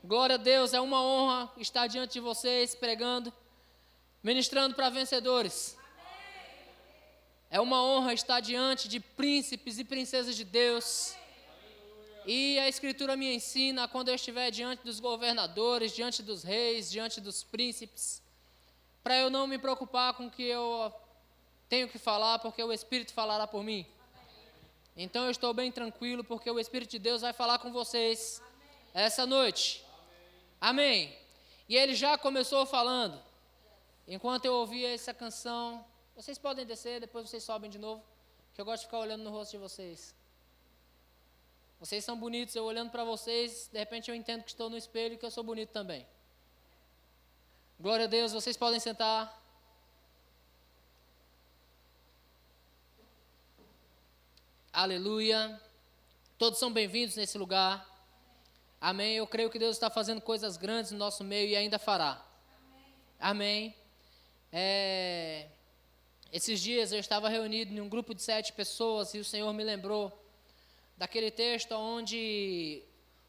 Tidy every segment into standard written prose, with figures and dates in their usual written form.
Glória a Deus, é uma honra estar diante de vocês, pregando, ministrando para vencedores. É uma honra estar diante de príncipes e princesas de Deus. E a Escritura me ensina, quando eu estiver diante dos governadores, diante dos reis, diante dos príncipes, para eu não me preocupar com o que eu tenho que falar, porque o Espírito falará por mim. Então eu estou bem tranquilo, porque o Espírito de Deus vai falar com vocês essa noite. Amém. E ele já começou falando. Enquanto eu ouvia essa canção, vocês podem descer, depois vocês sobem de novo, que eu gosto de ficar olhando no rosto de vocês. Vocês são bonitos, eu olhando para vocês, de repente eu entendo que estou no espelho e que eu sou bonito também. Glória a Deus, vocês podem sentar. Aleluia. Todos são bem-vindos nesse lugar. Amém. Eu creio que Deus está fazendo coisas grandes no nosso meio e ainda fará. Amém. Esses dias eu estava reunido em um grupo de 7 pessoas e o Senhor me lembrou daquele texto onde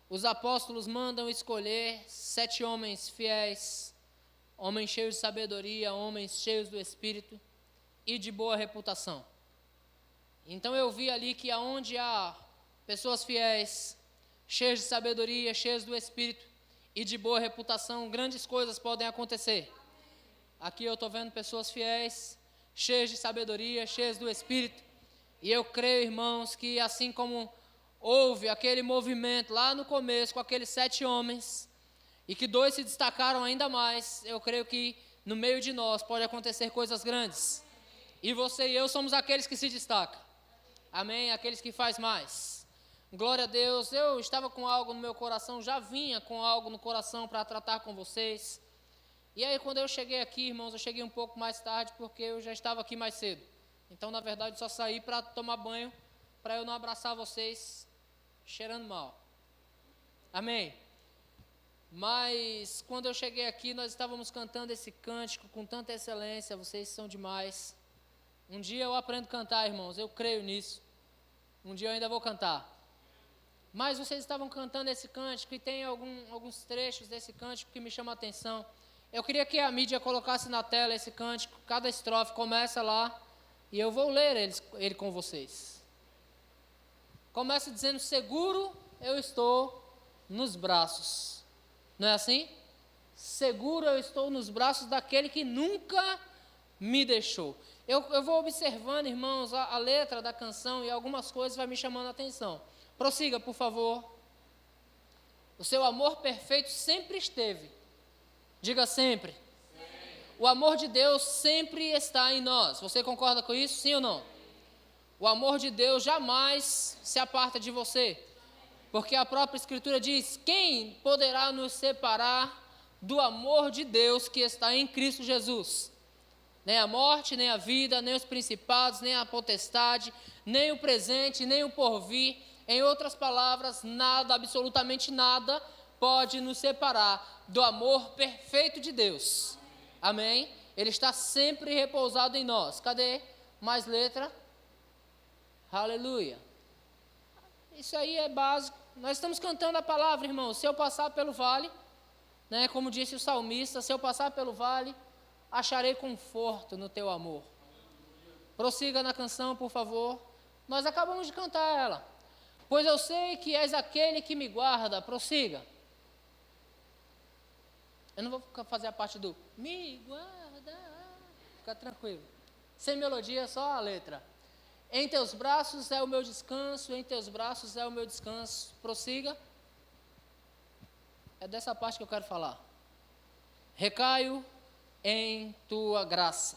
os apóstolos mandam escolher 7 homens fiéis, homens cheios de sabedoria, homens cheios do Espírito e de boa reputação. Então eu vi ali que aonde há pessoas fiéis, cheias de sabedoria, cheias do Espírito e de boa reputação, grandes coisas podem acontecer. Aqui eu estou vendo pessoas fiéis, cheias de sabedoria, cheias do Espírito. E eu creio, irmãos, que assim como houve aquele movimento lá no começo com aqueles 7 homens, e que 2 se destacaram ainda mais, eu creio que no meio de nós pode acontecer coisas grandes. E você e eu somos aqueles que se destacam. Amém? Aqueles que faz mais. Glória a Deus. Eu estava com algo no meu coração, já vinha com algo no coração para tratar com vocês. E aí quando eu cheguei aqui, irmãos, eu cheguei um pouco mais tarde porque eu já estava aqui mais cedo. Então, na verdade, só saí para tomar banho, para eu não abraçar vocês cheirando mal. Amém? Mas quando eu cheguei aqui, nós estávamos cantando esse cântico com tanta excelência, vocês são demais. Um dia eu aprendo a cantar, irmãos, eu creio nisso. Um dia eu ainda vou cantar. Mas vocês estavam cantando esse cântico e tem alguns trechos desse cântico que me chamam a atenção. Eu queria que a mídia colocasse na tela esse cântico, cada estrofe começa lá e eu vou ler ele com vocês. Começa dizendo: seguro eu estou nos braços. Não é assim? Seguro eu estou nos braços daquele que nunca me deixou. Eu vou observando, irmãos, a letra da canção e algumas coisas vai me chamando a atenção. Prossiga, por favor. O seu amor perfeito sempre esteve. Diga sempre. Sim. O amor de Deus sempre está em nós. Você concorda com isso? Sim ou não? O amor de Deus jamais se aparta de você. Porque a própria Escritura diz: quem poderá nos separar do amor de Deus que está em Cristo Jesus? Nem a morte, nem a vida, nem os principados, nem a potestade, nem o presente, nem o porvir. Em outras palavras, nada, absolutamente nada, pode nos separar do amor perfeito de Deus. Amém? Ele está sempre repousado em nós. Cadê? Mais letra. Aleluia. Isso aí é básico. Nós estamos cantando a palavra, irmão. Se eu passar pelo vale, né, como disse o salmista, se eu passar pelo vale, acharei conforto no teu amor. Prossiga na canção, por favor. Nós acabamos de cantar ela. Pois eu sei que és aquele que me guarda. Prossiga. Eu não vou fazer a parte do me guarda. Fica tranquilo. Sem melodia, só a letra. Em teus braços é o meu descanso, em teus braços é o meu descanso. Prossiga. É dessa parte que eu quero falar. Recaio em tua graça.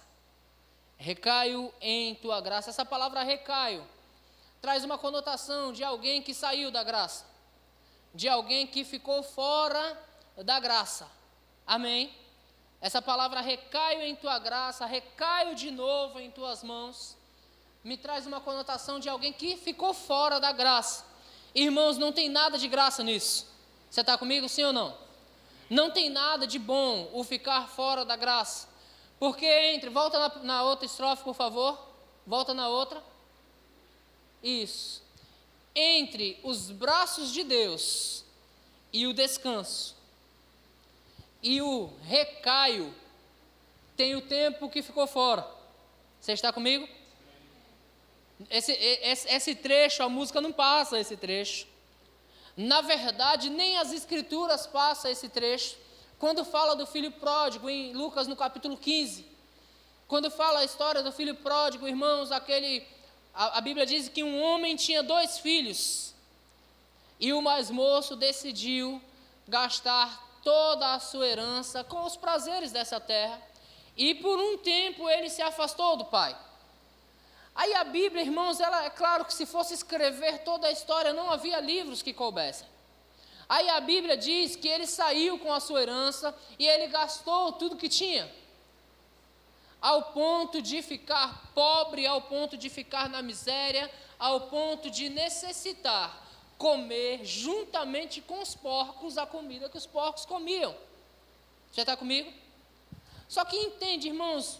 Recaio em tua graça. Essa palavra recaio traz uma conotação de alguém que saiu da graça, de alguém que ficou fora da graça. Amém? Essa palavra recaio em tua graça, recaio de novo em tuas mãos, me traz uma conotação de alguém que ficou fora da graça. Irmãos, não tem nada de graça nisso. Você está comigo, sim ou não? Não tem nada de bom o ficar fora da graça. Porque volta na outra estrofe, por favor. Volta na outra. Isso. Entre os braços de Deus e o descanso, e o recaio tem o tempo que ficou fora. Você está comigo? Esse trecho, a música não passa esse trecho. Na verdade, nem as escrituras passam esse trecho. Quando fala do filho pródigo, em Lucas no capítulo 15, quando fala a história do filho pródigo, irmãos, a Bíblia diz que um homem tinha 2 filhos, e o mais moço decidiu gastar toda a sua herança com os prazeres dessa terra, e por um tempo ele se afastou do pai. Aí a Bíblia, irmãos, ela é claro que se fosse escrever toda a história, não havia livros que coubessem. Aí a Bíblia diz que ele saiu com a sua herança e ele gastou tudo que tinha, ao ponto de ficar pobre, ao ponto de ficar na miséria, ao ponto de necessitar comer juntamente com os porcos a comida que os porcos comiam. Você está comigo? Só que entende, irmãos,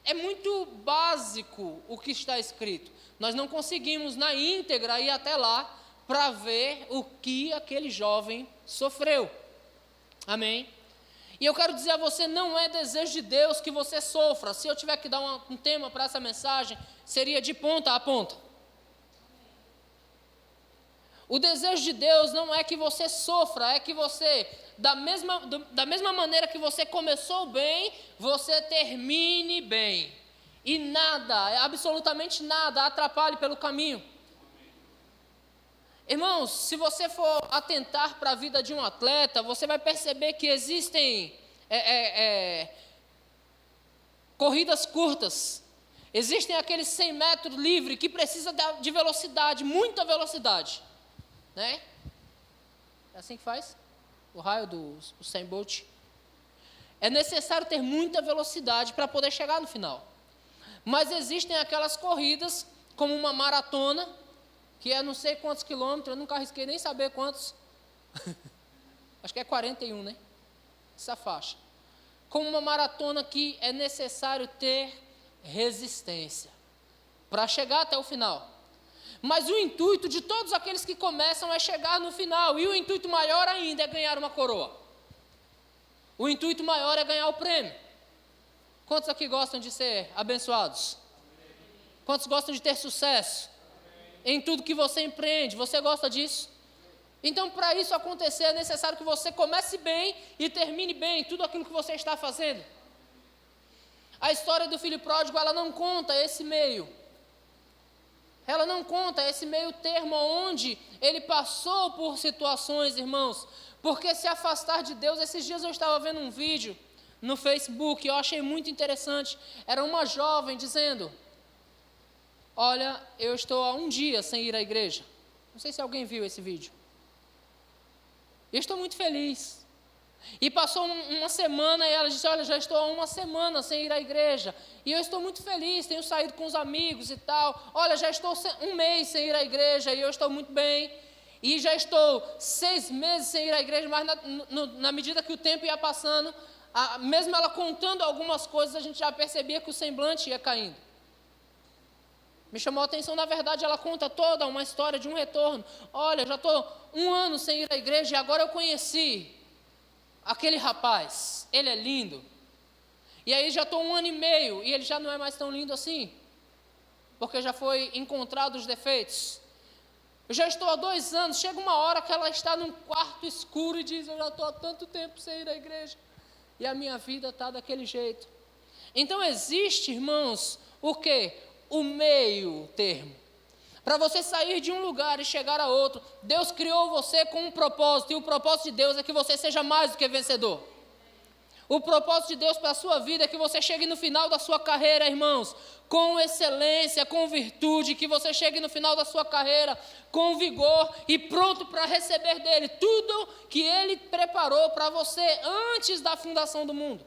é muito básico o que está escrito. Nós não conseguimos na íntegra ir até lá para ver o que aquele jovem sofreu. Amém? E eu quero dizer a você, não é desejo de Deus que você sofra. Se eu tiver que dar um tema para essa mensagem, seria de ponta a ponta. O desejo de Deus não é que você sofra, é que você, da mesma maneira que você começou bem, você termine bem. E nada, absolutamente nada, atrapalhe pelo caminho. Irmãos, se você for atentar para a vida de um atleta, você vai perceber que existem corridas curtas. Existem aqueles 100 metros livre que precisa de velocidade, muita velocidade. Né? É assim que faz? O raio do Usain Bolt. É necessário ter muita velocidade para poder chegar no final. Mas existem aquelas corridas, como uma maratona, que é não sei quantos quilômetros, eu nunca arrisquei nem saber quantos. Acho que é 41, né? Essa faixa. Como uma maratona que é necessário ter resistência para chegar até o final. Mas o intuito de todos aqueles que começam é chegar no final. E o intuito maior ainda é ganhar uma coroa. O intuito maior é ganhar o prêmio. Quantos aqui gostam de ser abençoados? Quantos gostam de ter sucesso? Em tudo que você empreende, você gosta disso? Então, para isso acontecer, é necessário que você comece bem e termine bem tudo aquilo que você está fazendo. A história do filho pródigo, ela não conta esse meio. Ela não conta esse meio termo onde ele passou por situações, irmãos, porque se afastar de Deus, esses dias eu estava vendo um vídeo no Facebook, eu achei muito interessante, era uma jovem dizendo, olha, eu estou há um dia sem ir à igreja, não sei se alguém viu esse vídeo, eu estou muito feliz, e passou uma semana e ela disse, olha, já estou há uma semana sem ir à igreja, e eu estou muito feliz, tenho saído com os amigos e tal, olha, já estou um mês sem ir à igreja e eu estou muito bem, e já estou 6 meses sem ir à igreja, mas na medida que o tempo ia passando, mesmo ela contando algumas coisas, a gente já percebia que o semblante ia caindo. Me chamou a atenção, na verdade, ela conta toda uma história de um retorno, olha, já estou 1 ano sem ir à igreja e agora eu conheci aquele rapaz, ele é lindo, e aí já estou 1 ano e meio, e ele já não é mais tão lindo assim, porque já foi encontrado os defeitos, eu já estou há 2 anos, chega uma hora que ela está num quarto escuro e diz, eu já estou há tanto tempo sem ir à igreja, e a minha vida está daquele jeito. Então existe, irmãos, o quê? O meio termo. Para você sair de um lugar e chegar a outro, Deus criou você com um propósito, e o propósito de Deus é que você seja mais do que vencedor. O propósito de Deus para a sua vida é que você chegue no final da sua carreira, irmãos, com excelência, com virtude, que você chegue no final da sua carreira com vigor e pronto para receber dele tudo que ele preparou para você antes da fundação do mundo.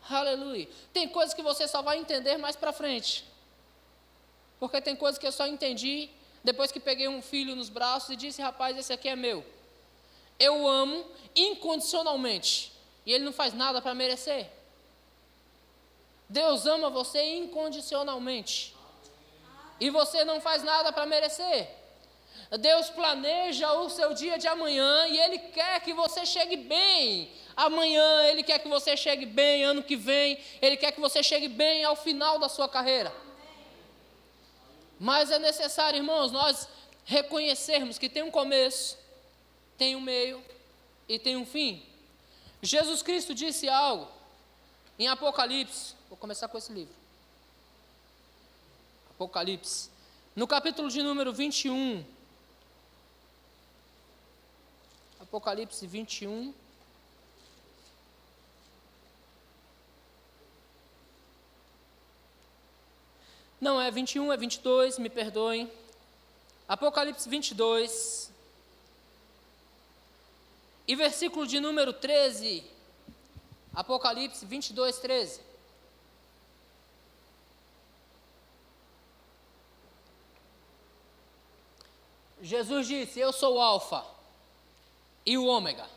Aleluia. Tem coisas que você só vai entender mais para frente. Porque tem coisas que eu só entendi depois que peguei um filho nos braços e disse, rapaz, esse aqui é meu. Eu o amo incondicionalmente. E ele não faz nada para merecer. Deus ama você incondicionalmente. E você não faz nada para merecer. Deus planeja o seu dia de amanhã e Ele quer que você chegue bem amanhã, Ele quer que você chegue bem ano que vem, Ele quer que você chegue bem ao final da sua carreira. Mas é necessário, irmãos, nós reconhecermos que tem um começo, tem um meio e tem um fim. Jesus Cristo disse algo em Apocalipse, vou começar com esse livro, Apocalipse, no capítulo de número 21, Apocalipse 21, não é 21, é 22, me perdoem, Apocalipse 22, e versículo de número 13, Apocalipse 22, 13. Jesus disse: eu sou o Alfa e o Ômega.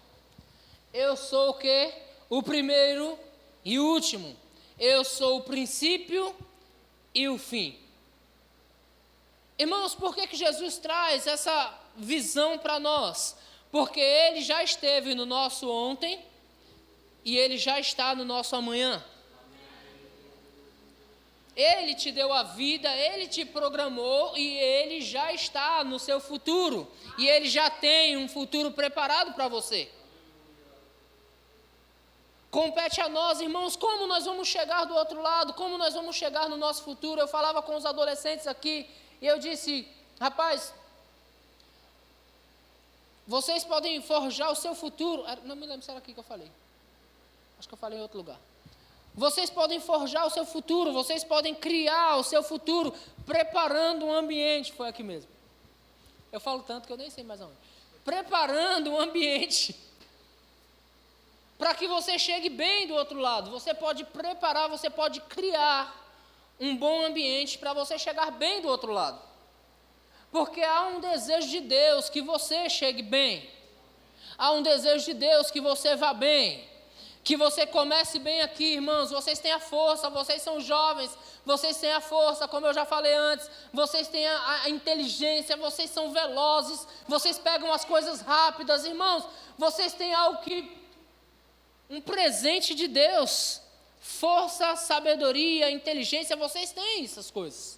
Eu sou o quê? O primeiro e o último. Eu sou o princípio e o fim. Irmãos, por que Jesus traz essa visão para nós? Porque Ele já esteve no nosso ontem e Ele já está no nosso amanhã. Ele te deu a vida, Ele te programou e Ele já está no seu futuro. E Ele já tem um futuro preparado para você. Compete a nós, irmãos, como nós vamos chegar do outro lado, como nós vamos chegar no nosso futuro. Eu falava com os adolescentes aqui e eu disse: rapaz, vocês podem forjar o seu futuro. Não me lembro se era aqui que eu falei. Acho que eu falei em outro lugar. Vocês podem forjar o seu futuro, vocês podem criar o seu futuro, preparando um ambiente. Foi aqui mesmo. Eu falo tanto que eu nem sei mais aonde. Preparando um ambiente para que você chegue bem do outro lado. Você pode preparar, você pode criar um bom ambiente para você chegar bem do outro lado. Porque há um desejo de Deus que você chegue bem. Há um desejo de Deus que você vá bem. Que você comece bem aqui, irmãos. Vocês têm a força, vocês são jovens, vocês têm a força, como eu já falei antes, vocês têm a inteligência, vocês são velozes, vocês pegam as coisas rápidas, irmãos. Vocês têm algo um presente de Deus, força, sabedoria, inteligência, vocês têm essas coisas.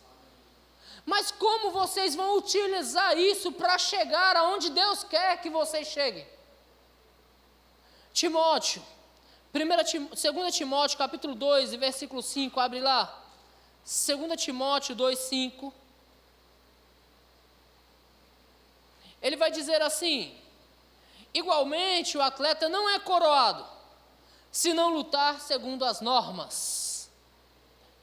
Mas como vocês vão utilizar isso para chegar aonde Deus quer que vocês cheguem? Timóteo, 2 Timóteo, capítulo 2, versículo 5, abre lá. 2 Timóteo 2, 5. Ele vai dizer assim: igualmente o atleta não é coroado, se não lutar segundo as normas.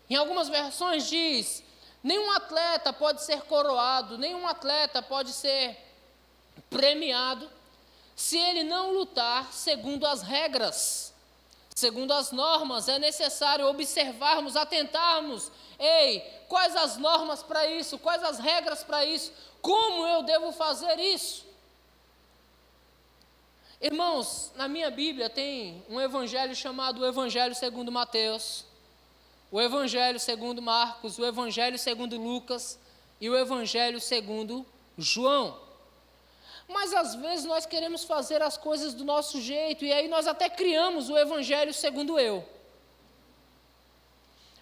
Em algumas versões diz: nenhum atleta pode ser coroado, nenhum atleta pode ser premiado, se ele não lutar segundo as regras. Segundo as normas, é necessário observarmos, atentarmos. Ei, quais as normas para isso? Quais as regras para isso? Como eu devo fazer isso? Irmãos, na minha Bíblia tem um evangelho chamado o Evangelho segundo Mateus, o Evangelho segundo Marcos, o Evangelho segundo Lucas e o Evangelho segundo João. Mas às vezes nós queremos fazer as coisas do nosso jeito, e aí nós até criamos o Evangelho segundo eu.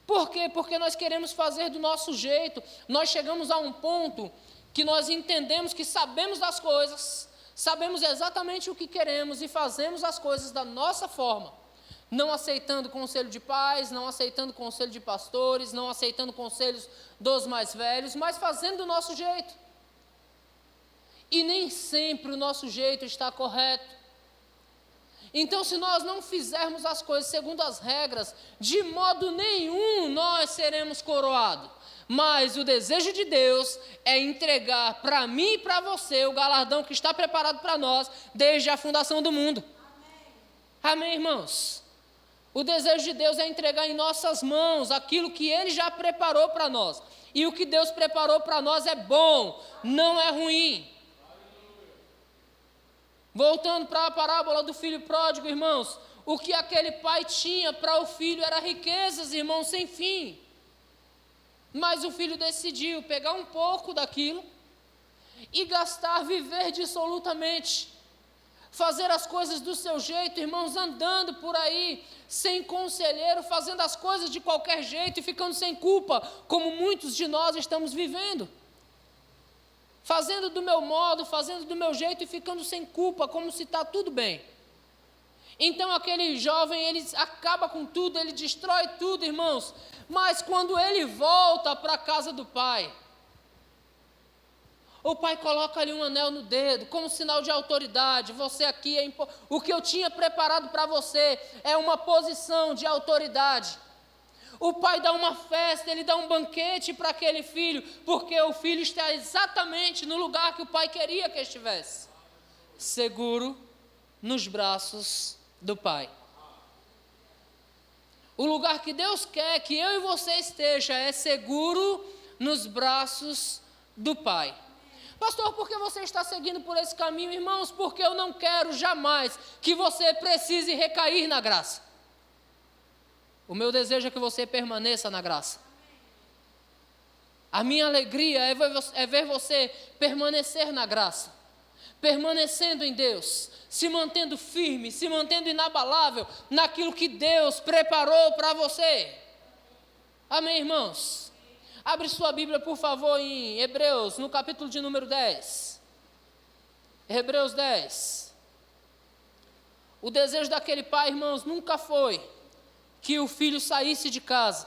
Por quê? Porque nós queremos fazer do nosso jeito. Nós chegamos a um ponto que nós entendemos que sabemos das coisas, sabemos exatamente o que queremos e fazemos as coisas da nossa forma. Não aceitando conselho de pais, não aceitando conselho de pastores, não aceitando conselhos dos mais velhos, mas fazendo do nosso jeito. E nem sempre o nosso jeito está correto. Então, se nós não fizermos as coisas segundo as regras, de modo nenhum nós seremos coroados. Mas o desejo de Deus é entregar para mim e para você o galardão que está preparado para nós desde a fundação do mundo. Amém, irmãos? O desejo de Deus é entregar em nossas mãos aquilo que Ele já preparou para nós. E o que Deus preparou para nós é bom, não é ruim. Voltando para a parábola do filho pródigo, irmãos, o que aquele pai tinha para o filho era riquezas, irmãos, sem fim. Mas o filho decidiu pegar um pouco daquilo e gastar, viver dissolutamente, fazer as coisas do seu jeito, irmãos, andando por aí, sem conselheiro, fazendo as coisas de qualquer jeito e ficando sem culpa, como muitos de nós estamos vivendo. Fazendo do meu modo, fazendo do meu jeito e ficando sem culpa, como se está tudo bem. Então aquele jovem, ele acaba com tudo, ele destrói tudo, irmãos. Mas quando ele volta para a casa do pai, o pai coloca ali um anel no dedo, como sinal de autoridade. Você aqui, o que eu tinha preparado para você é uma posição de autoridade. O pai dá uma festa, ele dá um banquete para aquele filho, porque o filho está exatamente no lugar que o pai queria que estivesse. Seguro nos braços do pai. O lugar que Deus quer que eu e você esteja é seguro nos braços do pai. Pastor, por que você está seguindo por esse caminho, irmãos? Porque eu não quero jamais que você precise recair na graça. O meu desejo é que você permaneça na graça. A minha alegria é ver você permanecer na graça, permanecendo em Deus, se mantendo firme, se mantendo inabalável naquilo que Deus preparou para você. Amém, irmãos? Abre sua Bíblia, por favor, em Hebreus, no capítulo de número 10. Hebreus 10. O desejo daquele pai, irmãos, nunca foi que o filho saísse de casa.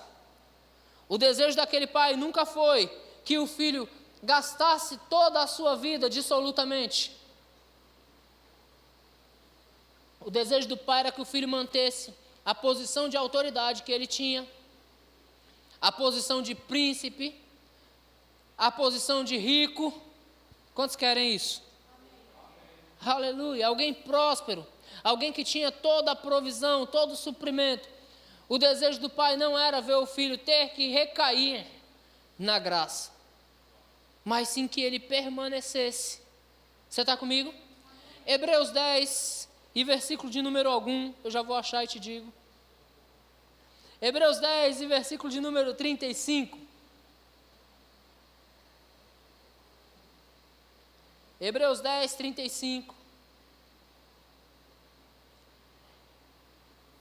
O desejo daquele pai nunca foi que o filho gastasse toda a sua vida dissolutamente. O desejo do pai era que o filho mantesse a posição de autoridade que ele tinha, a posição de príncipe, a posição de rico. Quantos querem isso? Amém. Aleluia. Alguém próspero, alguém que tinha toda a provisão, todo o suprimento. O desejo do pai não era ver o filho ter que recair na graça, mas sim que ele permanecesse. Você está comigo? Hebreus 10 e versículo de número algum, eu já vou achar e te digo. Hebreus 10 e versículo de número 35. Hebreus 10, 35.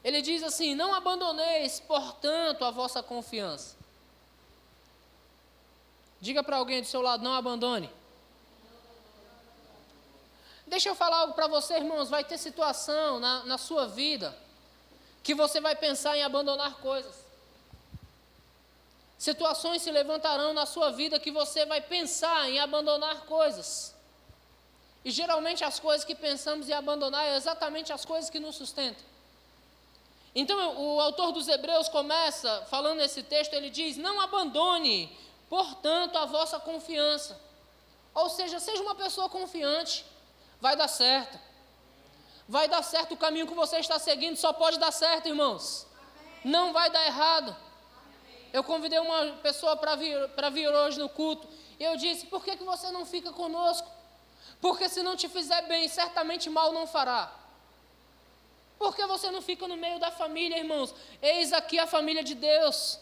Ele diz assim: não abandoneis, portanto, a vossa confiança. Diga para alguém do seu lado: não abandone. Deixa eu falar algo para você, irmãos. Vai ter situação na sua vida que você vai pensar em abandonar coisas. Situações se levantarão na sua vida que você vai pensar em abandonar coisas. E geralmente as coisas que pensamos em abandonar é exatamente as coisas que nos sustentam. Então o autor dos Hebreus começa falando nesse texto, ele diz: não abandone, portanto, a vossa confiança. Ou seja, seja uma pessoa confiante, vai dar certo. Vai dar certo, o caminho que você está seguindo só pode dar certo, irmãos. Amém. Não vai dar errado. Amém. Eu convidei uma pessoa para vir hoje no culto, e eu disse: por que você não fica conosco? Porque se não te fizer bem, certamente mal não fará. Por que você não fica no meio da família, irmãos? Eis aqui a família de Deus.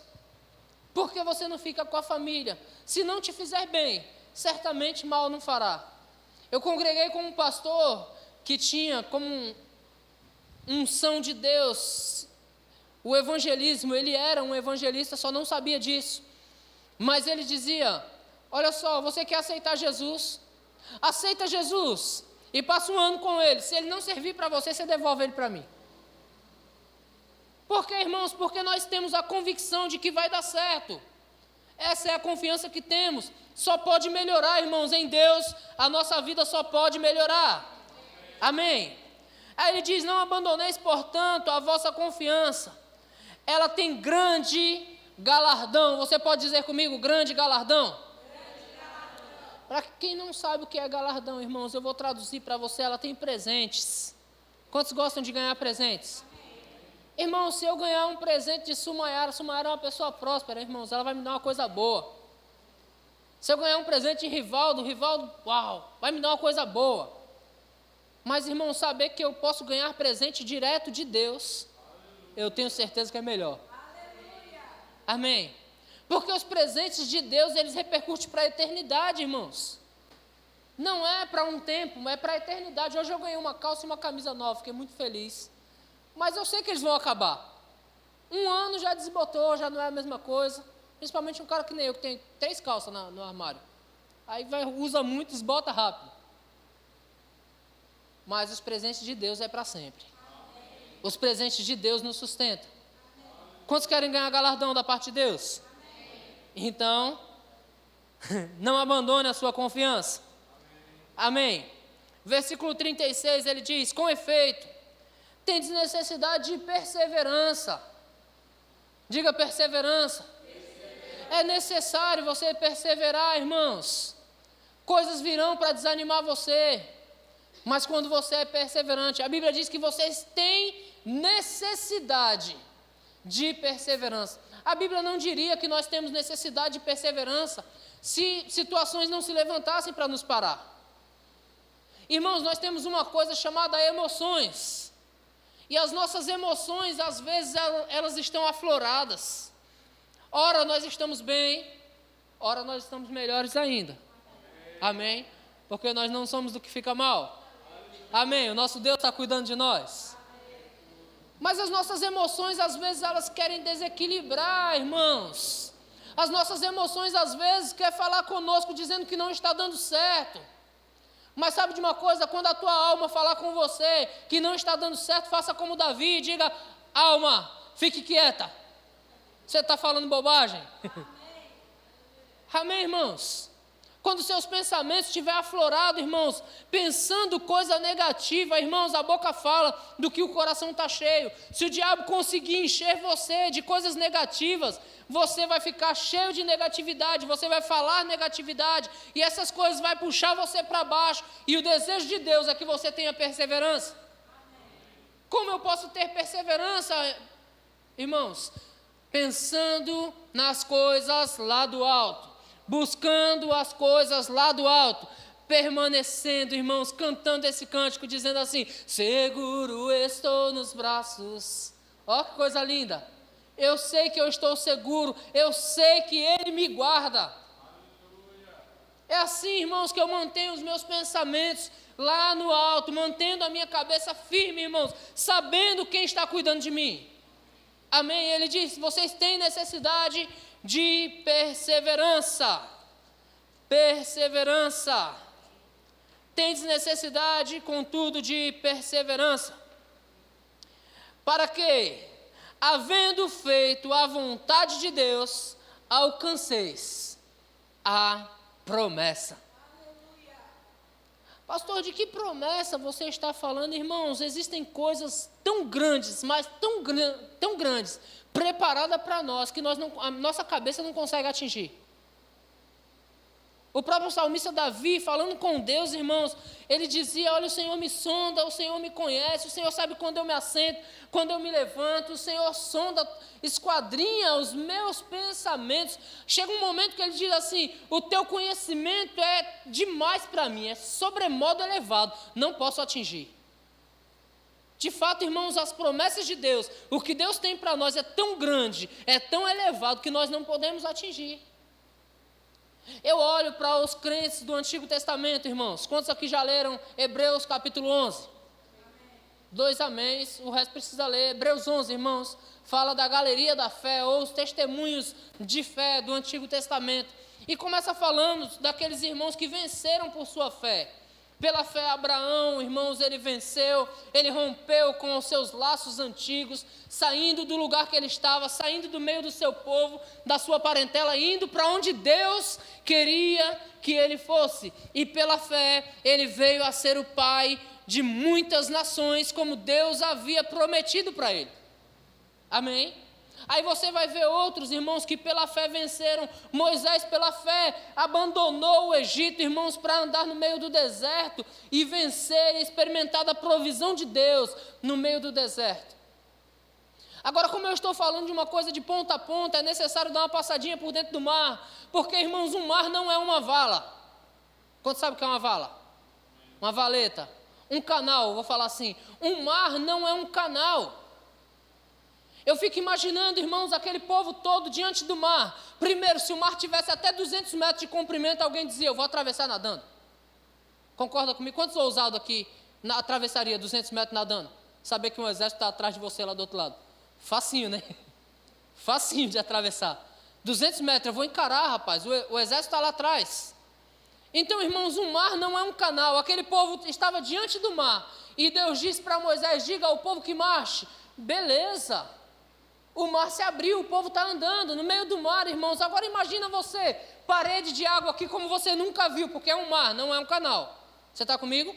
Por que você não fica com a família? Se não te fizer bem, certamente mal não fará. Eu congreguei com um pastor que tinha como unção de Deus o evangelismo. Ele era um evangelista, só não sabia disso. Mas ele dizia: olha só, você quer aceitar Jesus? Aceita Jesus e passa um ano com ele. Se ele não servir para você, você devolve ele para mim. Por quê, irmãos? Porque nós temos a convicção de que vai dar certo. Essa é a confiança que temos. Só pode melhorar, irmãos, em Deus. A nossa vida só pode melhorar. Amém. Aí ele diz: não abandoneis, portanto, a vossa confiança. Ela tem grande galardão. Você pode dizer comigo: grande galardão? Para quem não sabe o que é galardão, irmãos, eu vou traduzir para você. Ela tem presentes. Quantos gostam de ganhar presentes? Irmão, se eu ganhar um presente de Sumayara é uma pessoa próspera, irmãos, ela vai me dar uma coisa boa. Se eu ganhar um presente de Rivaldo, uau, vai me dar uma coisa boa. Mas, irmão, saber que eu posso ganhar presente direto de Deus, eu tenho certeza que é melhor. Amém? Porque os presentes de Deus, eles repercutem para a eternidade, irmãos. Não é para um tempo, é para a eternidade. Hoje eu ganhei uma calça e uma camisa nova, fiquei muito feliz. Mas eu sei que eles vão acabar. Um ano já desbotou, já não é a mesma coisa. Principalmente um cara que nem eu, que tem 3 calças no armário. Aí usa muito, desbota rápido. Mas os presentes de Deus é para sempre. Os presentes de Deus nos sustentam. Quantos querem ganhar galardão da parte de Deus? Então, não abandone a sua confiança. Amém. Versículo 36, ele diz: com efeito, tendes necessidade de perseverança. Diga perseverança. É necessário você perseverar, irmãos. Coisas virão para desanimar você. Mas quando você é perseverante, a Bíblia diz que vocês têm necessidade de perseverança. A Bíblia não diria que nós temos necessidade de perseverança se situações não se levantassem para nos parar. Irmãos, nós temos uma coisa chamada emoções. E as nossas emoções, às vezes, elas estão afloradas. Ora nós estamos bem, ora nós estamos melhores ainda. Amém? Porque nós não somos do que fica mal. Amém? O nosso Deus está cuidando de nós. Mas as nossas emoções, às vezes, elas querem desequilibrar, irmãos. As nossas emoções, às vezes, querem falar conosco dizendo que não está dando certo. Mas sabe de uma coisa? Quando a tua alma falar com você que não está dando certo, faça como Davi e diga: alma, fique quieta. Você está falando bobagem? Amém, irmãos? Quando seus pensamentos estiverem aflorados, irmãos, pensando coisa negativa, irmãos, a boca fala do que o coração está cheio. Se o diabo conseguir encher você de coisas negativas, você vai ficar cheio de negatividade, você vai falar negatividade, e essas coisas vão puxar você para baixo. E o desejo de Deus é que você tenha perseverança. Como eu posso ter perseverança, irmãos? Pensando nas coisas lá do alto. Buscando as coisas lá do alto, permanecendo, irmãos, cantando esse cântico, dizendo assim: seguro estou nos braços. Ó, que coisa linda! Eu sei que eu estou seguro, eu sei que Ele me guarda. É assim, irmãos, que eu mantenho os meus pensamentos lá no alto, mantendo a minha cabeça firme, irmãos, sabendo quem está cuidando de mim. Amém? Ele diz: vocês têm necessidade de perseverança. Perseverança. Tendes necessidade, contudo, de perseverança. Para que, havendo feito a vontade de Deus, alcanceis a promessa. Pastor, de que promessa você está falando, irmãos? Existem coisas tão grandes, mas tão grandes, preparada para nós, que a nossa cabeça não consegue atingir. O próprio salmista Davi, falando com Deus, irmãos, ele dizia: olha, o Senhor me sonda, o Senhor me conhece, o Senhor sabe quando eu me assento, quando eu me levanto, o Senhor sonda, esquadrinha os meus pensamentos. Chega um momento que ele diz assim: o teu conhecimento é demais para mim, é sobremodo elevado, não posso atingir. De fato, irmãos, as promessas de Deus, o que Deus tem para nós é tão grande, é tão elevado, que nós não podemos atingir. Eu olho para os crentes do Antigo Testamento, irmãos. Quantos aqui já leram Hebreus capítulo 11? 2 améns, o resto precisa ler. Hebreus 11, irmãos, fala da galeria da fé, ou os testemunhos de fé do Antigo Testamento. E começa falando daqueles irmãos que venceram por sua fé. Pela fé, Abraão, irmãos, ele venceu, ele rompeu com os seus laços antigos, saindo do lugar que ele estava, saindo do meio do seu povo, da sua parentela, indo para onde Deus queria que ele fosse. E pela fé, ele veio a ser o pai de muitas nações, como Deus havia prometido para ele. Amém? Aí você vai ver outros irmãos que pela fé venceram. Moisés pela fé abandonou o Egito, irmãos, para andar no meio do deserto e vencer e experimentar a provisão de Deus no meio do deserto. Agora, como eu estou falando de uma coisa de ponta a ponta, é necessário dar uma passadinha por dentro do mar, porque, irmãos, um mar não é uma vala. Quanto sabe o que é uma vala? Uma valeta. Um canal, vou falar assim, um mar não é um canal. Eu fico imaginando, irmãos, aquele povo todo diante do mar. Primeiro, se o mar tivesse até 200 metros de comprimento, alguém dizia: eu vou atravessar nadando. Concorda comigo? Quantos ousados aqui atravessaria 200 metros nadando? Saber que um exército está atrás de você lá do outro lado. Facinho, né? Facinho de atravessar. 200 metros, eu vou encarar, rapaz. O exército está lá atrás. Então, irmãos, o mar não é um canal. Aquele povo estava diante do mar. E Deus disse para Moisés, diga ao povo que marche. Beleza. O mar se abriu, o povo está andando no meio do mar, irmãos. Agora imagina você, parede de água aqui como você nunca viu, porque é um mar, não é um canal. Você está comigo?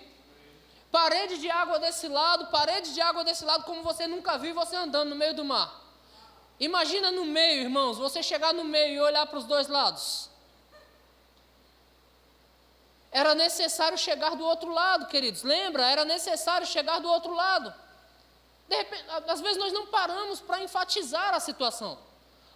Parede de água desse lado, parede de água desse lado, como você nunca viu, você andando no meio do mar. Imagina no meio, irmãos, você chegar no meio e olhar para os dois lados. Era necessário chegar do outro lado, queridos. Lembra? Era necessário chegar do outro lado. De repente, às vezes nós não paramos para enfatizar a situação.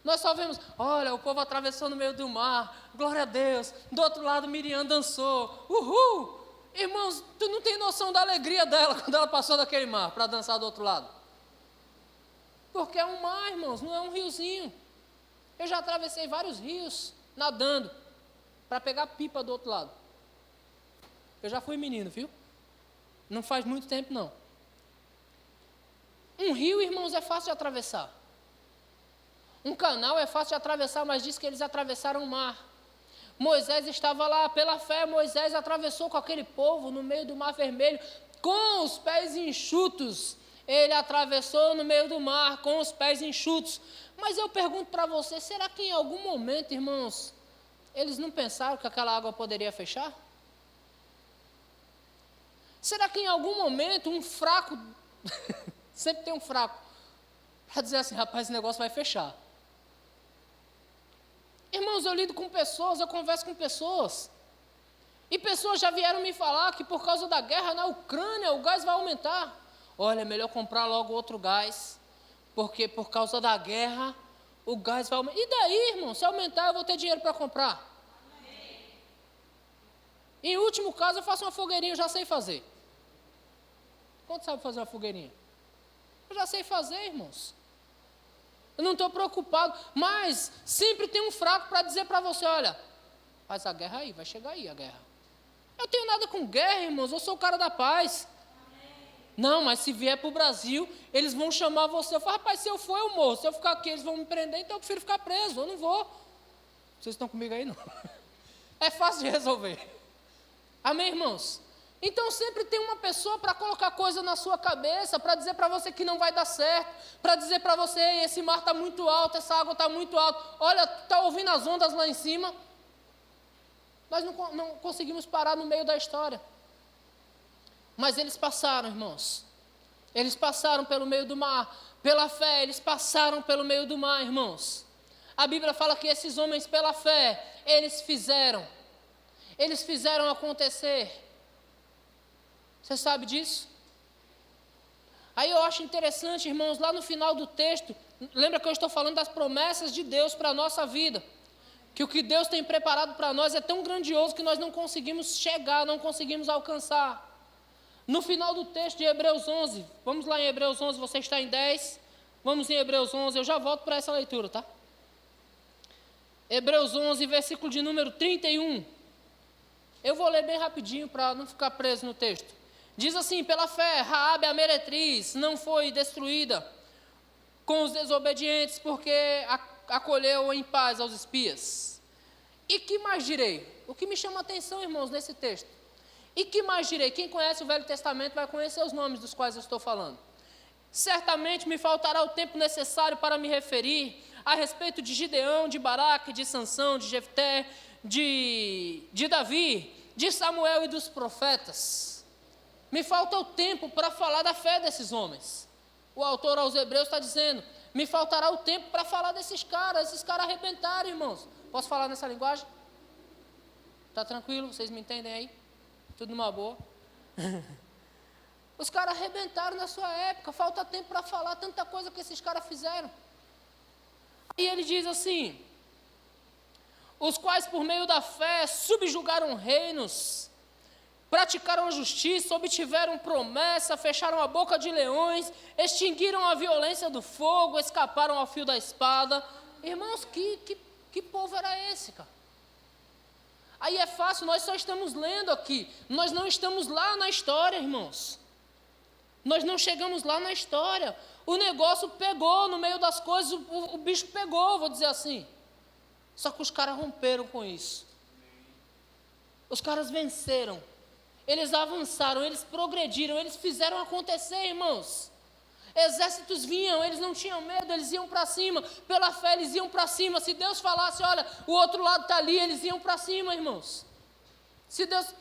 Nós só vemos, olha, o povo atravessou no meio do mar, glória a Deus. Do outro lado, Miriam dançou, uhul. Irmãos, tu não tem noção da alegria dela quando ela passou daquele mar para dançar do outro lado. Porque é um mar, irmãos, não é um riozinho. Eu já atravessei vários rios nadando para pegar pipa do outro lado. Eu já fui menino, viu? Não faz muito tempo, não. Um rio, irmãos, é fácil de atravessar. Um canal é fácil de atravessar, mas diz que eles atravessaram o mar. Moisés estava lá, pela fé, Moisés atravessou com aquele povo no meio do Mar Vermelho, com os pés enxutos. Ele atravessou no meio do mar, com os pés enxutos. Mas eu pergunto para você, será que em algum momento, irmãos, eles não pensaram que aquela água poderia fechar? Será que em algum momento um fraco, sempre tem um fraco, para dizer assim, rapaz, esse negócio vai fechar. Irmãos, eu lido com pessoas, eu converso com pessoas. E pessoas já vieram me falar que por causa da guerra na Ucrânia, o gás vai aumentar. Olha, é melhor comprar logo outro gás, porque por causa da guerra, o gás vai aumentar. E daí, irmão, se aumentar, eu vou ter dinheiro para comprar. Em último caso, eu faço uma fogueirinha, eu já sei fazer. Quanto sabe fazer uma fogueirinha? Eu já sei fazer, irmãos. Eu não estou preocupado, mas sempre tem um fraco para dizer para você, olha, faz a guerra aí, vai chegar aí a guerra. Eu tenho nada com guerra, irmãos, eu sou o cara da paz. Não, mas se vier para o Brasil, eles vão chamar você. Eu falo, rapaz, se eu for, eu morro. Se eu ficar aqui, eles vão me prender, então eu prefiro ficar preso, eu não vou. Vocês estão comigo aí, não? É fácil de resolver. Amém, irmãos? Então sempre tem uma pessoa para colocar coisa na sua cabeça, para dizer para você que não vai dar certo, para dizer para você, esse mar está muito alto, essa água está muito alta, olha, está ouvindo as ondas lá em cima. Nós não conseguimos parar no meio da história. Mas eles passaram, irmãos. Eles passaram pelo meio do mar, pela fé, eles passaram pelo meio do mar, irmãos. A Bíblia fala que esses homens, pela fé, eles fizeram acontecer. Você sabe disso? Aí eu acho interessante, irmãos, lá no final do texto, lembra que eu estou falando das promessas de Deus para a nossa vida, que o que Deus tem preparado para nós é tão grandioso que nós não conseguimos chegar, não conseguimos alcançar. No final do texto de Hebreus 11, vamos lá em Hebreus 11, você está em 10, vamos em Hebreus 11, eu já volto para essa leitura, tá? Hebreus 11, versículo de número 31, eu vou ler bem rapidinho para não ficar preso no texto. Diz assim, pela fé, Raabe a meretriz não foi destruída com os desobedientes, porque acolheu em paz aos espias. E que mais direi? O que me chama a atenção, irmãos, nesse texto. E que mais direi? Quem conhece o Velho Testamento vai conhecer os nomes dos quais eu estou falando. Certamente me faltará o tempo necessário para me referir a respeito de Gideão, de Baraque, de Sansão, de Jefté, de Davi, de Samuel e dos profetas. Me falta o tempo para falar da fé desses homens. O autor aos Hebreus está dizendo, me faltará o tempo para falar desses caras, esses caras arrebentaram, irmãos. Posso falar nessa linguagem? Está tranquilo? Vocês me entendem aí? Tudo numa boa? Os caras arrebentaram na sua época, falta tempo para falar tanta coisa que esses caras fizeram. E ele diz assim, os quais por meio da fé subjugaram reinos, praticaram a justiça, obtiveram promessa, fecharam a boca de leões, extinguiram a violência do fogo, escaparam ao fio da espada. Irmãos, que povo era esse, cara? Aí é fácil, nós só estamos lendo aqui. Nós não estamos lá na história, irmãos. Nós não chegamos lá na história. O negócio pegou no meio das coisas, o bicho pegou, vou dizer assim. Só que os caras romperam com isso. Os caras venceram. Eles avançaram, eles progrediram, eles fizeram acontecer, irmãos. Exércitos vinham, eles não tinham medo, eles iam para cima. Pela fé, eles iam para cima. Se Deus falasse, olha, o outro lado está ali, eles iam para cima, irmãos. Se Deus...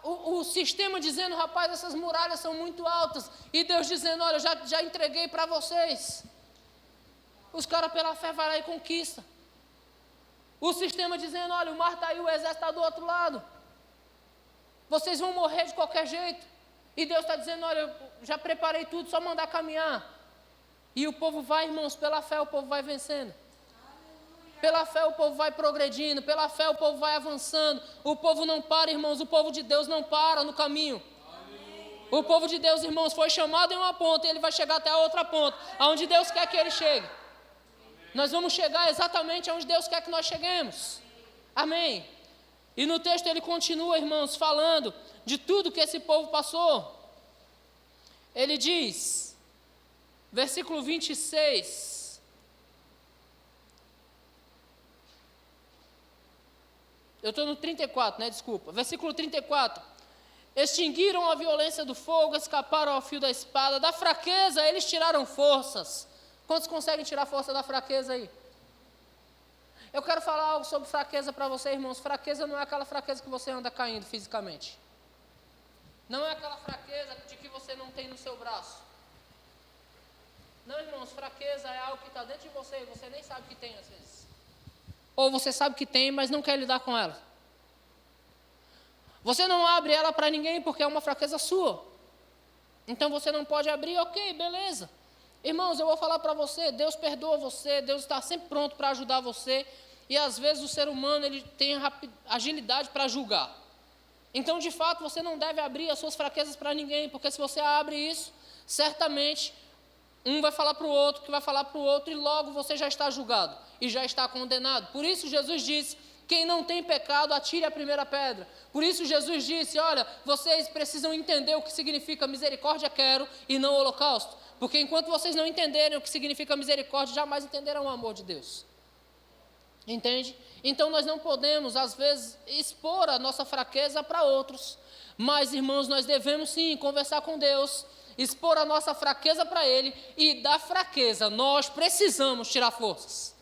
o sistema dizendo, rapaz, essas muralhas são muito altas. E Deus dizendo, olha, já entreguei para vocês. Os caras pela fé vão lá e conquistam. O sistema dizendo, olha, o mar está aí, o exército está do outro lado. Vocês vão morrer de qualquer jeito. E Deus está dizendo, olha, eu já preparei tudo, só mandar caminhar. E o povo vai, irmãos, pela fé o povo vai vencendo. Pela fé o povo vai progredindo, pela fé o povo vai avançando. O povo não para, irmãos, o povo de Deus não para no caminho. O povo de Deus, irmãos, foi chamado em uma ponta e ele vai chegar até a outra ponta, aonde Deus quer que ele chegue. Nós vamos chegar exatamente aonde Deus quer que nós cheguemos. Amém. E no texto ele continua, irmãos, falando de tudo que esse povo passou. Ele diz, versículo 26. Eu estou no 34, né? Desculpa. Versículo 34. Extinguiram a violência do fogo, escaparam ao fio da espada. Da fraqueza eles tiraram forças. Quantos conseguem tirar força da fraqueza aí? Eu quero falar algo sobre fraqueza para você, irmãos. Fraqueza não é aquela fraqueza que você anda caindo fisicamente. Não é aquela fraqueza de que você não tem no seu braço. Não, irmãos, fraqueza é algo que está dentro de você e você nem sabe que tem às vezes. Ou você sabe que tem, mas não quer lidar com ela. Você não abre ela para ninguém porque é uma fraqueza sua. Então você não pode abrir, ok, beleza. Irmãos, eu vou falar para você, Deus perdoa você, Deus está sempre pronto para ajudar você. E às vezes o ser humano ele tem agilidade para julgar. Então, de fato, você não deve abrir as suas fraquezas para ninguém, porque se você abre isso, certamente um vai falar para o outro, que vai falar para o outro, e logo você já está julgado e já está condenado. Por isso Jesus disse, quem não tem pecado, atire a primeira pedra. Por isso Jesus disse, olha, vocês precisam entender o que significa misericórdia quero e não holocausto. Porque enquanto vocês não entenderem o que significa misericórdia, jamais entenderão o amor de Deus. Entende? Então nós não podemos, às vezes, expor a nossa fraqueza para outros. Mas, irmãos, nós devemos sim conversar com Deus, expor a nossa fraqueza para Ele, e da fraqueza nós precisamos tirar forças.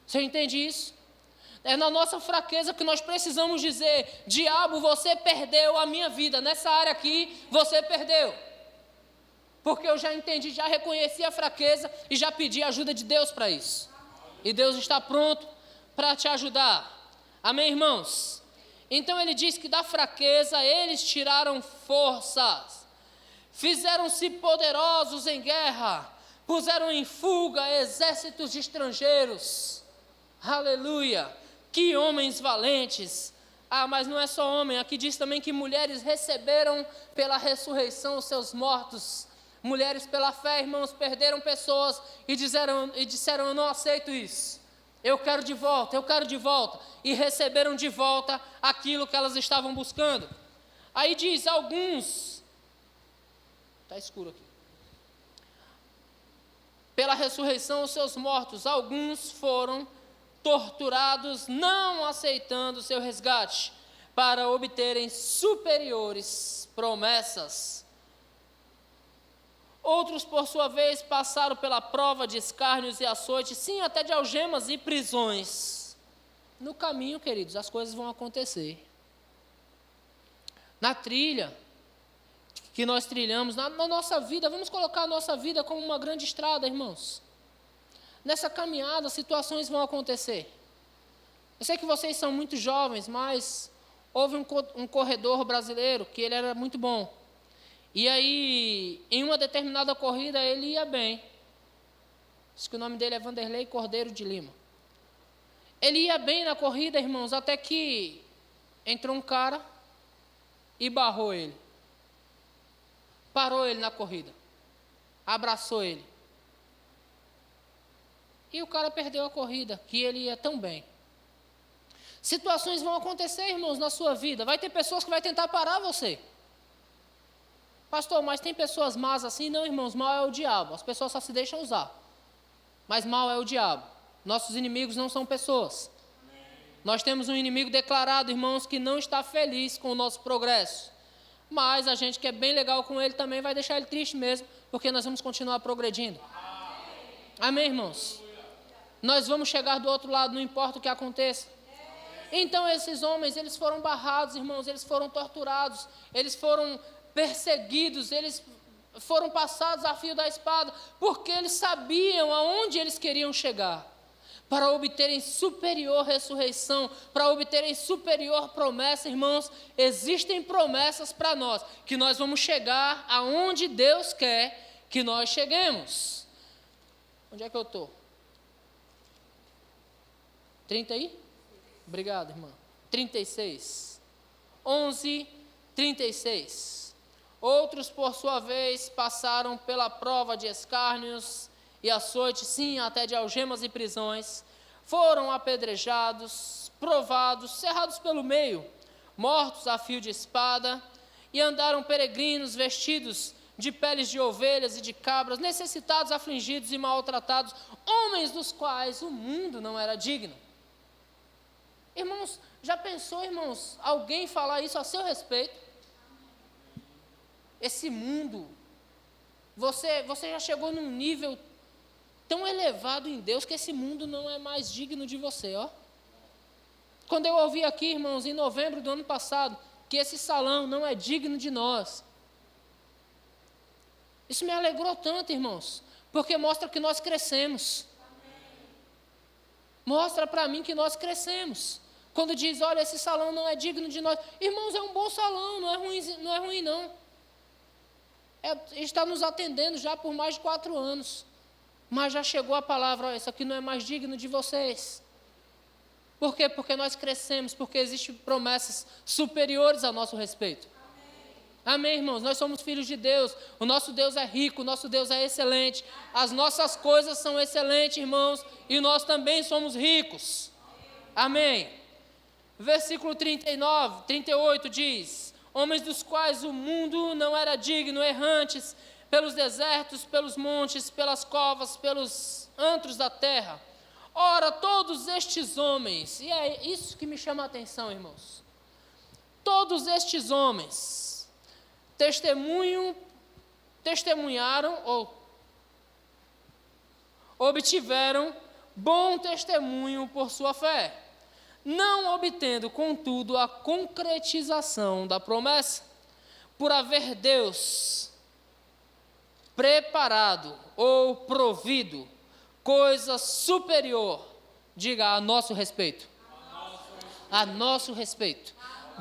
Você entende isso? É na nossa fraqueza que nós precisamos dizer, diabo, você perdeu a minha vida, nessa área aqui, você perdeu. Porque eu já entendi, já reconheci a fraqueza e já pedi a ajuda de Deus para isso. E Deus está pronto para te ajudar. Amém, irmãos? Então ele diz que da fraqueza eles tiraram forças. Fizeram-se poderosos em guerra. Puseram em fuga exércitos de estrangeiros. Aleluia! Que homens valentes! Ah, mas não é só homem. Aqui diz também que mulheres receberam pela ressurreição os seus mortos. Mulheres pela fé, irmãos, perderam pessoas e disseram, eu não aceito isso. Eu quero de volta, eu quero de volta. E receberam de volta aquilo que elas estavam buscando. Aí diz, alguns... Está escuro aqui. Pela ressurreição os seus mortos, alguns foram torturados, não aceitando seu resgate, para obterem superiores promessas. Outros, por sua vez, passaram pela prova de escárnios e açoites, sim, até de algemas e prisões. No caminho, queridos, as coisas vão acontecer. Na trilha que nós trilhamos, na nossa vida, vamos colocar a nossa vida como uma grande estrada, irmãos. Nessa caminhada, situações vão acontecer. Eu sei que vocês são muito jovens, mas houve um corredor brasileiro que ele era muito bom. E aí, em uma determinada corrida, ele ia bem. Acho que o nome dele é Vanderlei Cordeiro de Lima. Ele ia bem na corrida, irmãos, até que entrou um cara e barrou ele. Parou ele na corrida. Abraçou ele. E o cara perdeu a corrida, que ele ia tão bem. Situações vão acontecer, irmãos, na sua vida. Vai ter pessoas que vão tentar parar você. Pastor, mas tem pessoas más assim? Não, irmãos, mal é o diabo. As pessoas só se deixam usar. Mas mal é o diabo. Nossos inimigos não são pessoas. Nós temos um inimigo declarado, irmãos, que não está feliz com o nosso progresso. Mas a gente que é bem legal com ele também vai deixar ele triste mesmo, porque nós vamos continuar progredindo. Amém, irmãos? Nós vamos chegar do outro lado, não importa o que aconteça. Então esses homens, eles foram barrados, irmãos, eles foram torturados, eles foram perseguidos, eles foram passados a fio da espada, porque eles sabiam aonde eles queriam chegar. Para obterem superior ressurreição, para obterem superior promessa, irmãos, existem promessas para nós, que nós vamos chegar aonde Deus quer que nós cheguemos. Onde é que eu estou? 30 aí? Obrigado, irmã. 36. 11:36. Outros, por sua vez, passaram pela prova de escárnios e açoites, sim, até de algemas e prisões, foram apedrejados, provados, cerrados pelo meio, mortos a fio de espada, e andaram peregrinos vestidos de peles de ovelhas e de cabras, necessitados, afligidos e maltratados, homens dos quais o mundo não era digno. Irmãos, já pensou, irmãos, alguém falar isso a seu respeito? Esse mundo, você já chegou num nível tão elevado em Deus que esse mundo não é mais digno de você, ó. Quando eu ouvi aqui, irmãos, em novembro do ano passado, que esse salão não é digno de nós, isso me alegrou tanto, irmãos, porque mostra que nós crescemos. Mostra para mim que nós crescemos. Quando diz, olha, esse salão não é digno de nós. Irmãos, é um bom salão, não é ruim não. Está nos atendendo já por mais de 4 anos. Mas já chegou a palavra, olha, isso aqui não é mais digno de vocês. Por quê? Porque nós crescemos, porque existem promessas superiores a nosso respeito. Amém, irmãos? Nós somos filhos de Deus, o nosso Deus é rico, o nosso Deus é excelente, as nossas coisas são excelentes, irmãos, e nós também somos ricos. Amém. Versículo 38 diz, homens dos quais o mundo não era digno, errantes, pelos desertos, pelos montes, pelas covas, pelos antros da terra. Ora, todos estes homens, e é isso que me chama a atenção, irmãos, todos estes homens testemunharam ou obtiveram bom testemunho por sua fé, não obtendo, contudo, a concretização da promessa, por haver Deus preparado ou provido coisa superior, diga a nosso respeito. A nosso respeito.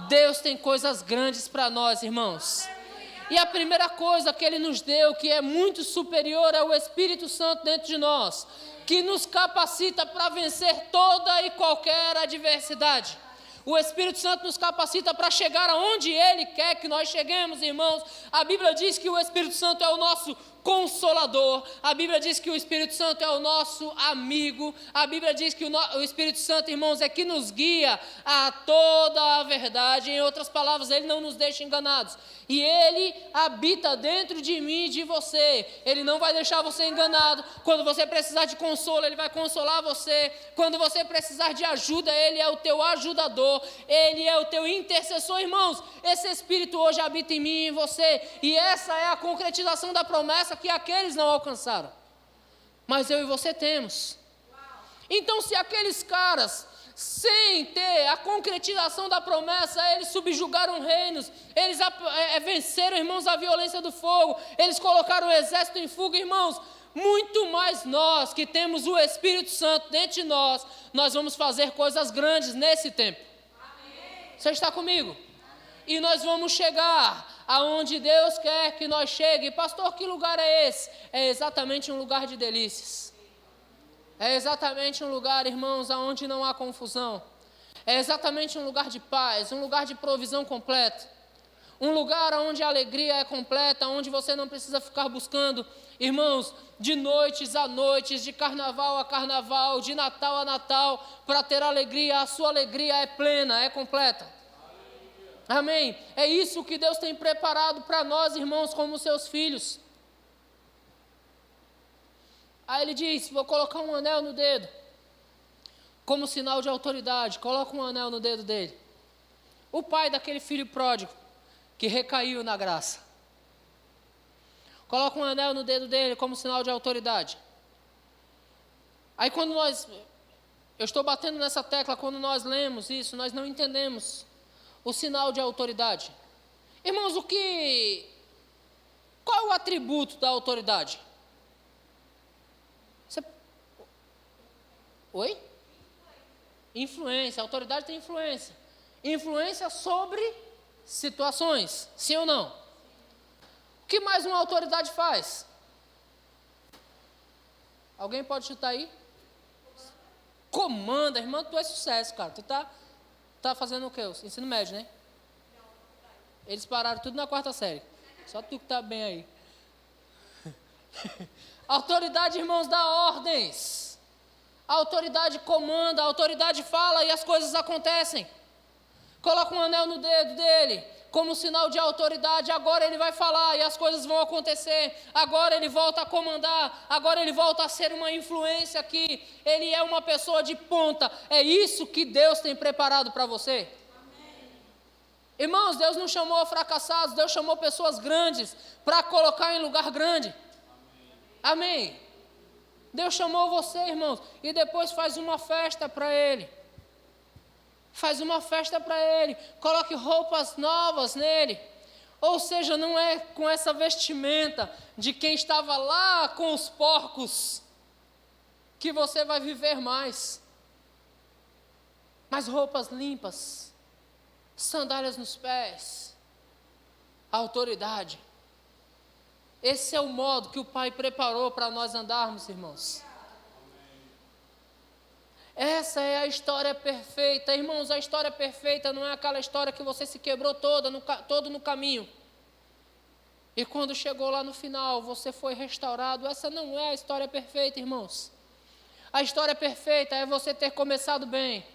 Deus tem coisas grandes para nós, irmãos. E a primeira coisa que Ele nos deu, que é muito superior, é o Espírito Santo dentro de nós, que nos capacita para vencer toda e qualquer adversidade. O Espírito Santo nos capacita para chegar aonde Ele quer que nós cheguemos, irmãos. A Bíblia diz que o Espírito Santo é o nosso Consolador. A Bíblia diz que o Espírito Santo é o nosso amigo. A Bíblia diz que o Espírito Santo, irmãos, é que nos guia a toda a verdade. Em outras palavras, Ele não nos deixa enganados. E Ele habita dentro de mim e de você. Ele não vai deixar você enganado. Quando você precisar de consolo, Ele vai consolar você. Quando você precisar de ajuda, Ele é o teu ajudador. Ele é o teu intercessor, irmãos. Esse Espírito hoje habita em mim e em você. E essa é a concretização da promessa que aqueles não alcançaram. Mas eu e você temos. Então, se aqueles caras, sem ter a concretização da promessa, eles subjugaram reinos, eles venceram, irmãos, a violência do fogo, eles colocaram o exército em fuga, irmãos, muito mais nós que temos o Espírito Santo dentro de nós, nós vamos fazer coisas grandes nesse tempo. Amém. Você está comigo? E nós vamos chegar aonde Deus quer que nós cheguemos. Pastor, que lugar é esse? É exatamente um lugar de delícias. É exatamente um lugar, irmãos, aonde não há confusão. É exatamente um lugar de paz, um lugar de provisão completa. Um lugar onde a alegria é completa, onde você não precisa ficar buscando, irmãos, de noites a noites, de carnaval a carnaval, de Natal a Natal, para ter alegria. A sua alegria é plena, é completa. Amém? É isso que Deus tem preparado para nós, irmãos, como seus filhos. Aí ele diz, vou colocar um anel no dedo, como sinal de autoridade. Coloca um anel no dedo dele. O pai daquele filho pródigo, que recaiu na graça. Coloca um anel no dedo dele como sinal de autoridade. Aí quando eu estou batendo nessa tecla, quando nós lemos isso, nós não entendemos o sinal de autoridade. Irmãos, qual é o atributo da autoridade? Oi? Influência, a autoridade tem influência. Influência sobre situações, sim ou não? O que mais uma autoridade faz? Alguém pode chutar aí? Comanda, irmão, tu é sucesso, cara. Tu tá fazendo o quê? Ensino médio, né? Eles pararam tudo na 4ª série. Só tu que tá bem aí. Autoridade, irmãos, dá ordens. A autoridade comanda, a autoridade fala e as coisas acontecem. Coloca um anel no dedo dele, como sinal de autoridade. Agora ele vai falar e as coisas vão acontecer. Agora ele volta a comandar. Agora ele volta a ser uma influência aqui. Ele é uma pessoa de ponta. É isso que Deus tem preparado para você. Amém. Irmãos, Deus não chamou fracassados, Deus chamou pessoas grandes para colocar em lugar grande. Amém. Amém. Deus chamou você, irmãos, e depois faz uma festa para Ele. Faz uma festa para Ele. Coloque roupas novas nele. Ou seja, não é com essa vestimenta de quem estava lá com os porcos que você vai viver mais. Mas roupas limpas, sandálias nos pés, autoridade. Esse é o modo que o Pai preparou para nós andarmos, irmãos. Essa é a história perfeita. Irmãos, a história perfeita não é aquela história que você se quebrou todo no caminho. E quando chegou lá no final, você foi restaurado. Essa não é a história perfeita, irmãos. A história perfeita é você ter começado bem.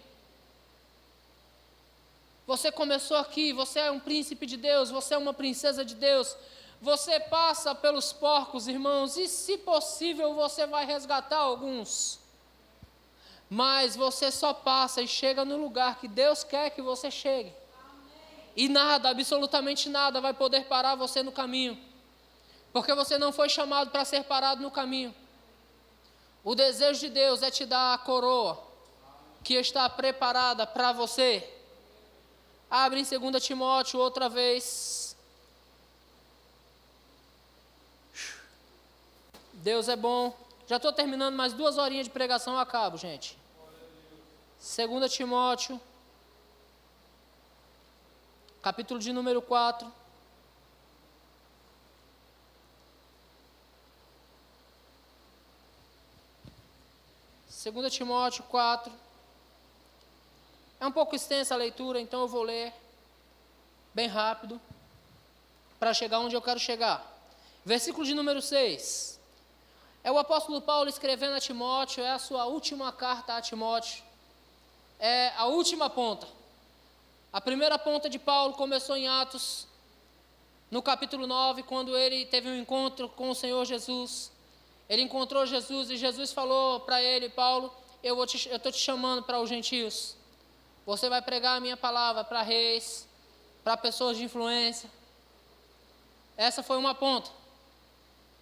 Você começou aqui, você é um príncipe de Deus, você é uma princesa de Deus. Você passa pelos porcos, irmãos, e se possível você vai resgatar alguns. Mas você só passa e chega no lugar que Deus quer que você chegue. Amém. E nada, absolutamente nada vai poder parar você no caminho. Porque você não foi chamado para ser parado no caminho. O desejo de Deus é te dar a coroa que está preparada para você. Abre em 2 Timóteo outra vez. Deus é bom. Já estou terminando mais 2 horinhas de pregação, eu acabo, gente. 2 Timóteo, capítulo de número 4. Segunda Timóteo 4. É um pouco extensa a leitura, então eu vou ler bem rápido para chegar onde eu quero chegar. Versículo de número 6. É o apóstolo Paulo escrevendo a Timóteo, é a sua última carta a Timóteo. É a última ponta. A primeira ponta de Paulo começou em Atos, no capítulo 9, quando ele teve um encontro com o Senhor Jesus. Ele encontrou Jesus e Jesus falou para ele: Paulo, eu estou te chamando para os gentios. Você vai pregar a minha palavra para reis, para pessoas de influência. Essa foi uma ponta.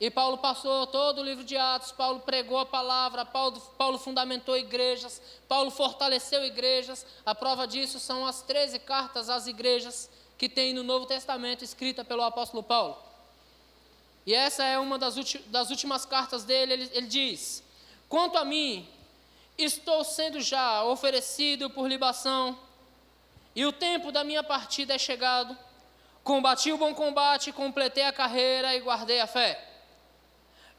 E Paulo passou todo o livro de Atos, Paulo pregou a palavra, Paulo fundamentou igrejas, Paulo fortaleceu igrejas. A prova disso são as 13 cartas às igrejas que tem no Novo Testamento, escrita pelo apóstolo Paulo. E essa é uma das últimas cartas dele. Ele diz: quanto a mim, estou sendo já oferecido por libação, e o tempo da minha partida é chegado. Combati o bom combate, completei a carreira e guardei a fé.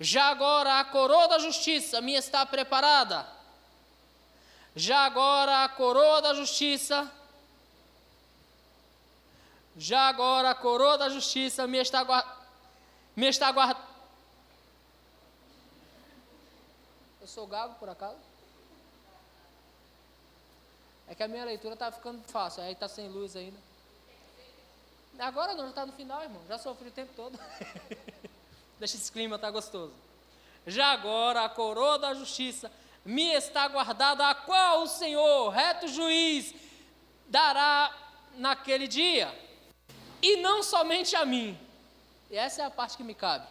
Já agora a coroa da justiça me está preparada. Já agora a coroa da justiça Já agora a coroa da justiça me está guardada. Eu sou gago, por acaso? É que a minha leitura está ficando fácil, aí está sem luz ainda. Agora não, já está no final, irmão. Já sofri o tempo todo. Deixa esse clima, tá gostoso. Já agora a coroa da justiça me está guardada, a qual o Senhor, reto juiz, dará naquele dia. E não somente a mim. E essa é a parte que me cabe.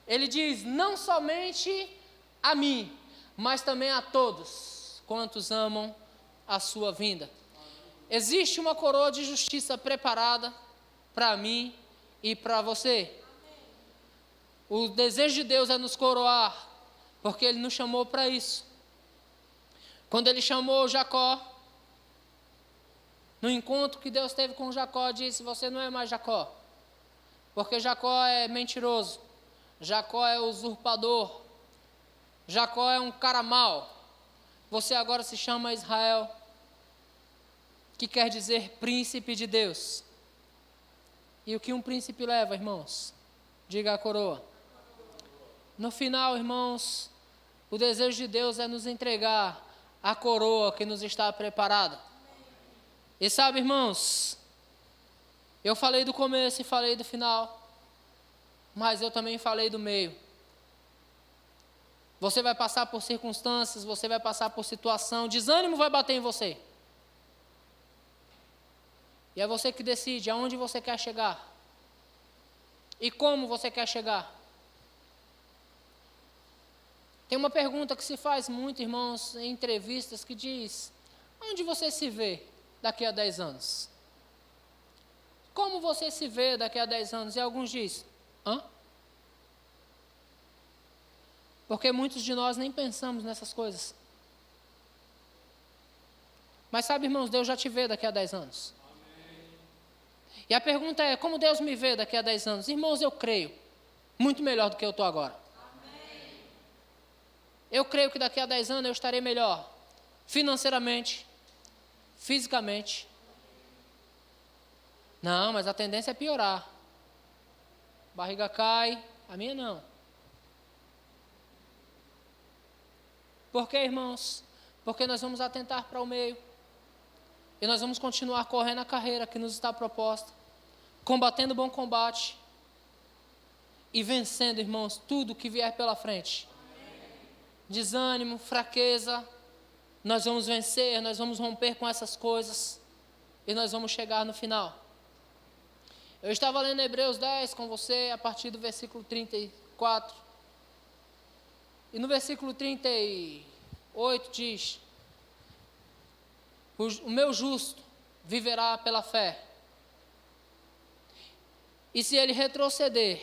Ele diz, não somente a mim, mas também a todos quantos amam a sua vinda. Existe uma coroa de justiça preparada para mim e para você. O desejo de Deus é nos coroar, porque Ele nos chamou para isso. Quando Ele chamou Jacó, no encontro que Deus teve com Jacó, disse, você não é mais Jacó, porque Jacó é mentiroso, Jacó é usurpador, Jacó é um cara mau, você agora se chama Israel, que quer dizer príncipe de Deus. E o que um príncipe leva, irmãos? Diga a coroa. No final, irmãos, o desejo de Deus é nos entregar a coroa que nos está preparada. E sabe, irmãos, eu falei do começo e falei do final, mas eu também falei do meio. Você vai passar por circunstâncias, você vai passar por situação, desânimo vai bater em você. E é você que decide aonde você quer chegar e como você quer chegar. Tem uma pergunta que se faz muito, irmãos, em entrevistas, que diz, onde você se vê daqui a 10 anos? Como você se vê daqui a 10 anos? E alguns dizem, porque muitos de nós nem pensamos nessas coisas. Mas sabe, irmãos, Deus já te vê daqui a 10 anos. Amém. E a pergunta é, como Deus me vê daqui a 10 anos? Irmãos, eu creio, muito melhor do que eu estou agora. Amém. Eu creio que daqui a 10 anos eu estarei melhor, financeiramente, fisicamente. Não, mas a tendência é piorar. Barriga cai, a minha não. Por quê, irmãos? Porque nós vamos atentar para o meio. E nós vamos continuar correndo a carreira que nos está proposta. Combatendo o bom combate. E vencendo, irmãos, tudo que vier pela frente. Desânimo, fraqueza. Nós vamos vencer, nós vamos romper com essas coisas. E nós vamos chegar no final. Eu estava lendo Hebreus 10 com você, a partir do versículo 34. E no versículo 38 diz, o meu justo viverá pela fé. E se ele retroceder,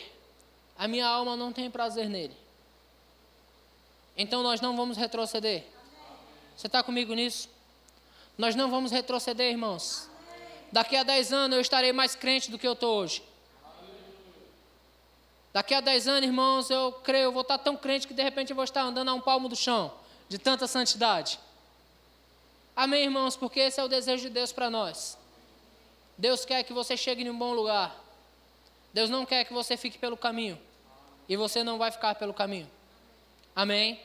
a minha alma não tem prazer nele. Então nós não vamos retroceder. Você está comigo nisso? Nós não vamos retroceder, irmãos. Daqui a 10 anos eu estarei mais crente do que eu estou hoje. Daqui a 10 anos, irmãos, eu creio, eu vou estar tão crente que de repente eu vou estar andando a um palmo do chão, de tanta santidade. Amém, irmãos, porque esse é o desejo de Deus para nós. Deus quer que você chegue em um bom lugar. Deus não quer que você fique pelo caminho. E você não vai ficar pelo caminho. Amém?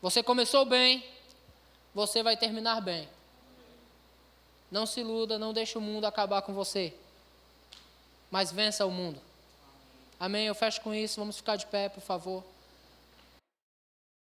Você começou bem, você vai terminar bem. Não se iluda, não deixe o mundo acabar com você. Mas vença o mundo. Amém? Eu fecho com isso, vamos ficar de pé, por favor.